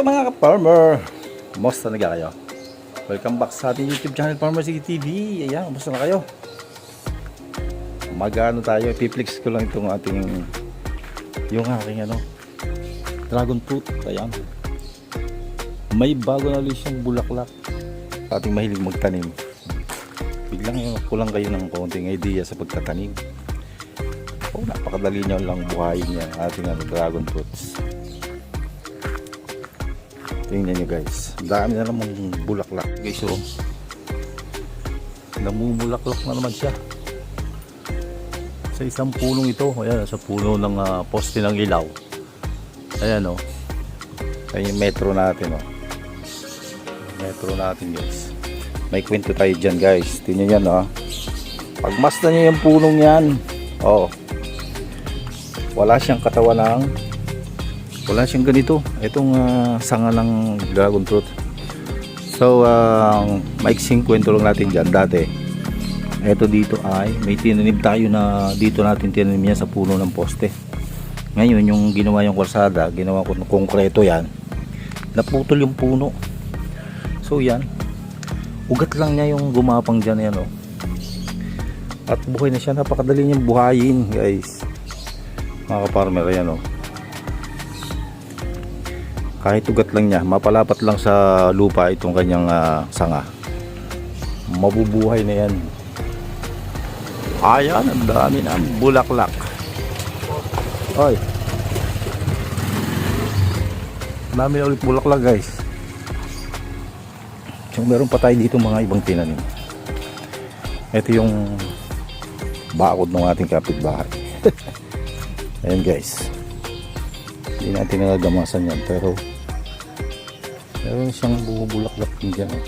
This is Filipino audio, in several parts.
Hello mga ka-farmer! Kumusta na kayo? Welcome back sa ating YouTube channel Farmer City TV. Ayan, kumusta na kayo? Mag-ano tayo, ipiflix ko lang itong ating yung aking dragon fruit. Ayan, may bago na ulit siyang bulaklak. Sa ating mahilig magtanim, biglang kulang kayo ng konting idea sa pagtatanim. Napakadali niya lang buhayin niya ating dragon fruits. Tingnan nyo guys, dami na namang bulaklak guys. So namumulaklak na naman siya sa isang punong ito. Ayan, sa puno ng poste ng ilaw. Ayan o, ayan yung metro natin o. Metro natin guys. May kwento tayo dyan guys. Tingnan yan o, pagmasdan nyo yung punong yan o, wala siyang katawan ng, wala siyang ganito itong sanga ng dragon fruit. So maiksing kwento lang natin dyan. Dati eto dito ay may tinanim tayo na dito natin tinanim niya sa puno ng poste. Ngayon yung ginawa yung kalsada, ginawa ko ng konkreto yan, naputol yung puno. So yan, ugat lang niya yung gumapang dyan yan o. At buhay na siya, napakadali niyang buhayin guys mga ka-farmer. Ayan o, kahit ugat lang niya, mapalapat lang sa lupa itong kanyang sanga, mabubuhay na yan. Ayan, ang dami na bulaklak. Oy, dami na ulit bulaklak guys. So, meron pa tayo dito mga ibang tinanim. Ito yung bakod ng ating kapitbahay. Ayan guys, hindi natin nagagamasan yan, pero meron siyang bumubulaklak din dyan oh.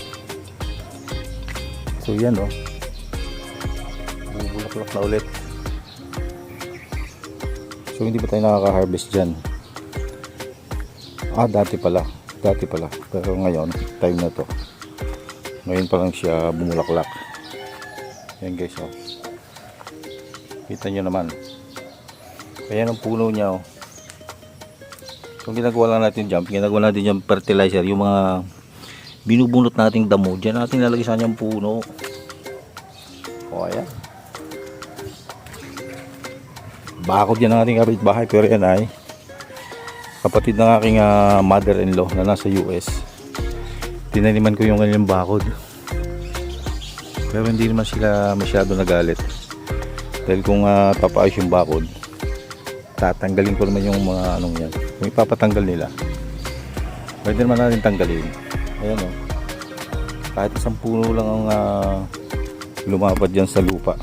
So yan oh, bumubulaklak na ulit. So hindi pa tayo nakaka-harvest dyan. Dati pala, pero ngayon time na to, ngayon pa lang siya bumulaklak. Yan guys oh, kita nyo naman. Ayan ang puno niya oh. So ginagawa lang natin dyan, ginagawa natin dyan fertilizer, yung mga binubunot nating damo, dyan natin nalagay sa kanyang puno. O ayan, bakod yan ang ating kapitbahay, pero yan ay kapatid ng aking mother-in-law na nasa US. Tinaniman ko yung kanyang bakod, pero hindi naman sila masyado nagalit, dahil kung papaayos yung bakod, tatanggalin ko naman yung mga anong yan. Kung ipapatanggal nila, pwede naman natin tanggalin. Ayan o, kahit isang puno lang ang lumapad dyan sa lupa.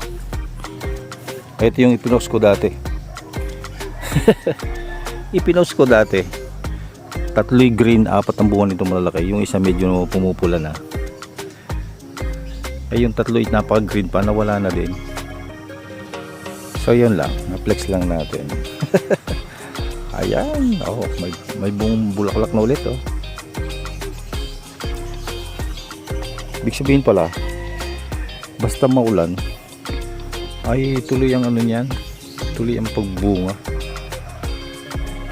Ito yung ipinost ko dati. Ipinost ko dati, tatlo'y green, 4 ang bunga nito malalaki. Yung isa medyo pumupula na, ay yung tatlo'y napaka green pa, nawala na din. So yun lang, na-flex lang natin. Ayan, oh, may buong bulaklak na ulit oh. Ibig sabihin pala, basta maulan ay tuloy ang niyan, tuloy ang pagbunga.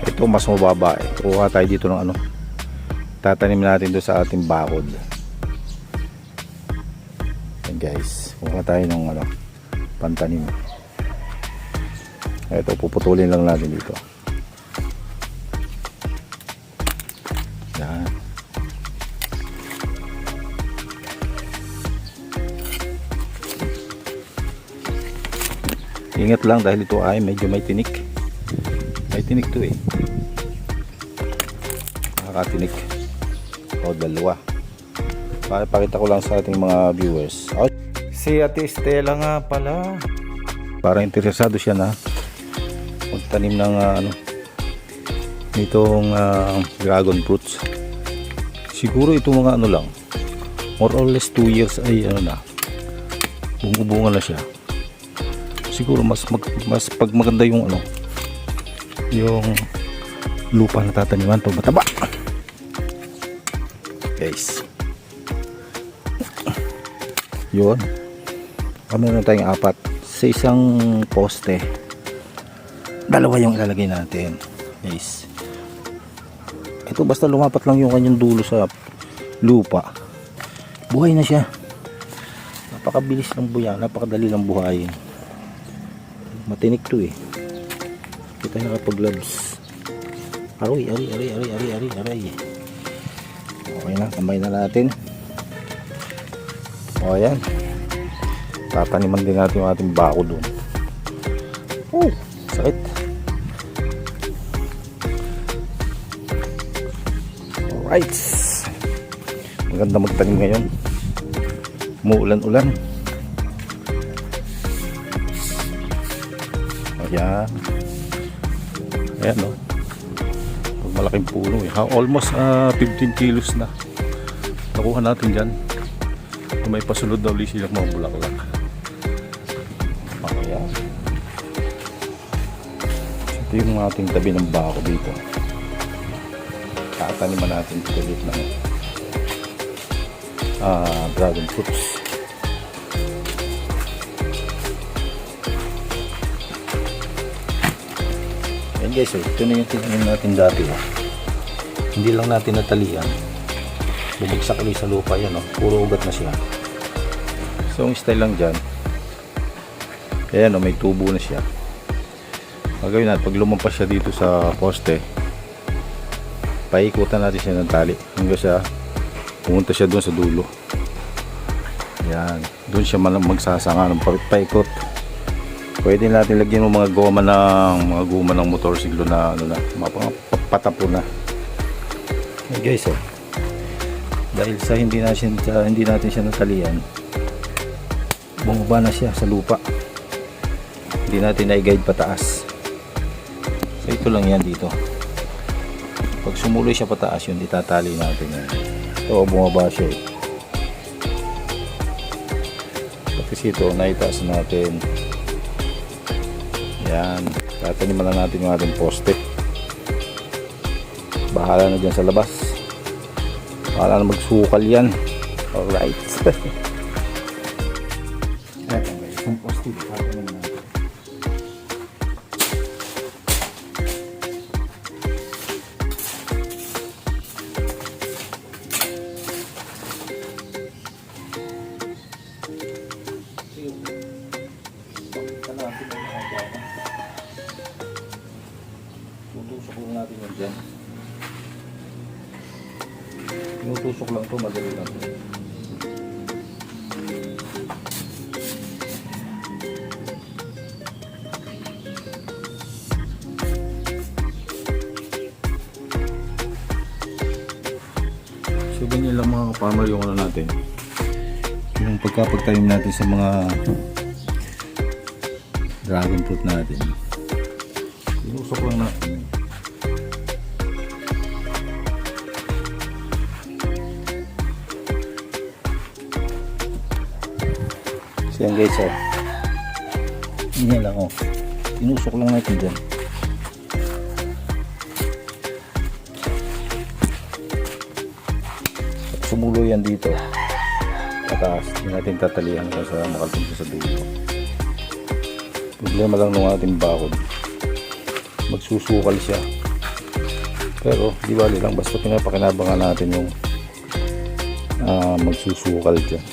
Ito mas mababa eh. Kuha tayo dito ng tatanim natin doon sa ating bakod. Ayan guys, kuha tayo ng pantanim. Ito, puputulin lang natin dito. Yan. Ingat lang dahil ito ay medyo may tinik. May tinik to eh. Nakakatinik. O, dalawa. Pakita ko lang sa ating mga viewers. Si Ate Stella nga pala, parang interesado siya na magtanim ng itong dragon fruits. Siguro ito mga lang, more or less 2 years ay na, bumubunga na siya. Siguro mas pag maganda yung yung lupa na tataniman, pag mataba guys. Yun, kami na tayong 4 sa isang poste. Dalawa yung ilalagay natin guys. Ito basta lumapat lang yung kanyang dulo sa lupa, buhay na siya. Napakabilis ng buya, napakadali lang buhayin. Matinik to eh. Kita nakapag-gloves. Aray. Okay na, kamay na natin. O ayan. Tataniman din natin yung ating bako doon. Oh, sakit. Alright. Maganda magtanim ngayon. Umuulan-ulan. Ayan. Ayan no. Malaking puno eh. Almost 15 kilos na. Nakuha natin dyan. May pasunod na ulit silang mga bulaklak. Ayan. Ito yung ating tabi ng bako dito. Tataniman natin ulit ng dragon fruits. Ayan guys, ito na yung tinanim natin dati. Hindi lang natin natalian. Bumagsak ulit sa lupa yan. Puro ugat na siya. So ang style lang dyan, ayan may tubo na siya. Magawin natin, pag lumampas siya dito sa poste, paikutan natin siya ng tali hanggang siya pumunta siya doon sa dulo. Ayan, doon siya magsasanga ng paikot. Pwede natin lagyan ng mga goma ng motorsiklo na patapo na. Hey guys, dahil sa hindi natin siya natalian, bumaba na siya sa lupa. Hindi natin na-guide pataas. So ito lang yan dito. Pag sumuloy siya pataas, yun itatali natin yan. So bumaba siya eh. Tapos ito naitaas natin. Yan, tataniman na natin yung ating poste. Bahala na dyan sa labas. Bahala na magsukal yan. Alright. Eto guys, yung poste tataniman natin. Tutusok lang natin yan dyan. Tinutusok lang to, madali lang to. So ganyan lang mga farmer yung ano natin, yung pagkapagtanim natin sa mga dragon fruit natin. Tinusok lang natin. So yan guys, ganyan lang tinusok lang natin dyan. Sumulo yan dito pataas, hindi natin tatalihan kasi makalpun sa dulo. Problema lang ng ating bakod, magsusukal siya, pero di bali lang basta pinapakinabangan natin yung magsusukal dyan.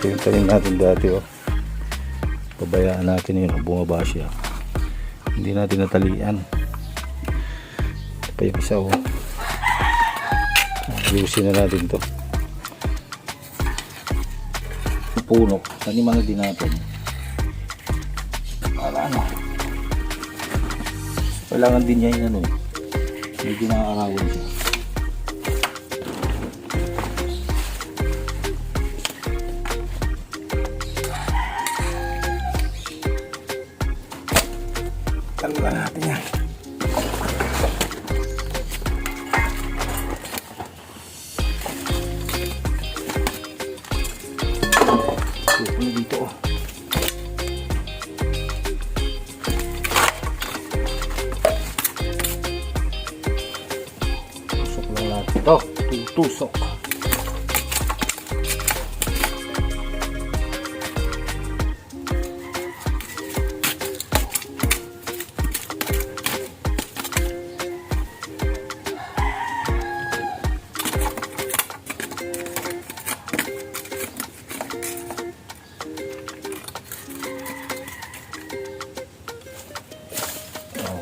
Ito yung tanim natin dati pabayaan natin yun, bumaba siya, hindi natin natalian. Ito pa yung isa ayusin na natin to. Puno, taniman na din natin. Kailangan din niya yung medyo nakakarawan siya. Tanggalan natin yan. Puno dito tusok lang natin ito. Tutusok.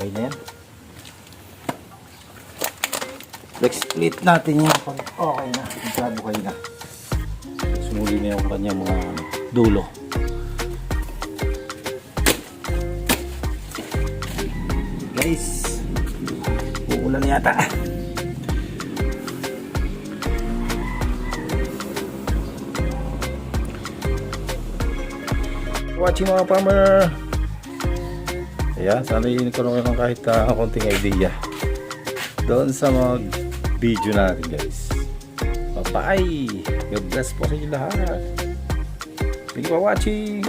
Okay na yan. Split natin yan pag okay na. Masyado kayo na. Sumuli na yung kanyang mga dulo. Guys, uulan yata. Watching mga farmer. Ayan, sana nagkaroon kayo ng kahit konting idea doon sa mga video natin guys. Bye bye. God bless po sa inyo lahat. Thank you for watching.